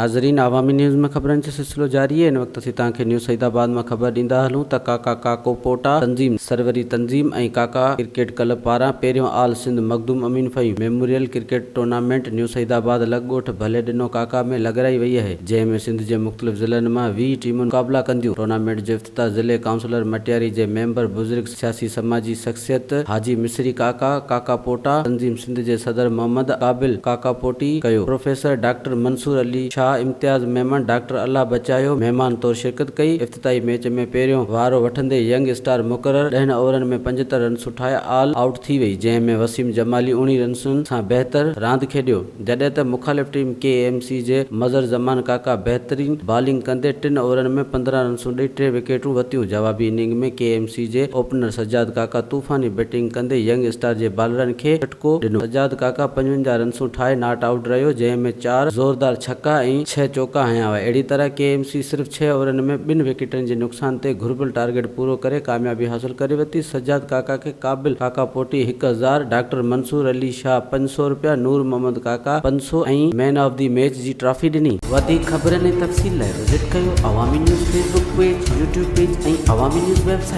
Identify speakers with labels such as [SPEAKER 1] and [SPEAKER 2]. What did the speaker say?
[SPEAKER 1] नाज़रीन, आवामी न्यूज़ में खबरन जो सिलसिलो जारी है। इन वक्त असीं तव्हांखे न्यूज़ सईदाबाद में खबर ॾींदा हलूं त काका क़ाक़ोपोटा तंज़ीम सरवरी तंज़ीम ऐं क़ाक़ा क़िरकेट क्लब पारां पहिरियों all Sindh Makhdoom Amin Fahim memorial cricket tournament new Saeedabad लॻोठ भले ॾिनो क़ाक़ा में लॻाई वई आहे, जंहिंमें सिंध जे मुख़्तलिफ़ ज़िलनि मां 20 टीमुनि मुक़ाबला कंदियूं। टूर्नामेंट जो इफ़्तिताह ज़िले काउंसलर मटियारी जे मेंबर बुज़ुर्ग सियासी समाजी शख़्सियत हाजी मिसरी काका क़ाक़ापोटा तंज़ीम सिंध जे सदर मोहम्मद क़ाबिल क़ाक़ापोटी कयो। प्रोफेसर डॉक्टर मंसूर अली शाह इम्तियाज़ मेहमान डॉक्टर अल्लाह बचायो महिमान तौर शिरकत कई। इफ़्तिताही मैच में पहिरियों वारो वठंदे यंग स्टार मुक़रर 10 ओवरनि में 75 रन्स ठाहे ऑल आउट थी वई, जंहिंमें वसीम जमाली 19 रन्सुनि सां बहितर रांदि खेॾियो, जॾहिं त मुख़ालिफ़ टीम KMC जे मज़र ज़मान काका बहितरीन बॉलिंग कंदे 3 ओवरनि में 15 रन्सूं ॾेई 3 विकेटूं वरितियूं। जवाबी इनिंग में KMC जे ओपनर सज्जाद काका तूफ़ानी बैटिंग कंदे यंग स्टार जे बॉलरनि खे झटको ॾिनो। सज्जाद काका 55 रन्सूं ठाहे नॉट आउट रहियो, जंहिंमें 4 ज़ोरदार छक्का ऐं 6 चौका हयां हुआ। अहिड़ी तरह KMC सिर्फ़ 6 ओवरनि में 2 विकेटनि जे नुक़सान ते घुर्बल टारगेट पूरो करे कामयाबी हासिल करे वरिती। सज्जाद काका खे क़ाबिल क़ाक़ापोटी 1000, डॉक्टर मंसूर अली शाह 500 रुपया, नूर मोहम्मद काका 500 ऐं मैन ऑफ द मैच जी ट्रॉफी ॾिनी। वधीक ख़बरनि ऐं तफ़सील लाइ विज़िट कयो Awami news Facebook page, YouTube page ऐं अवामी न्यूज़ वेबसाइट।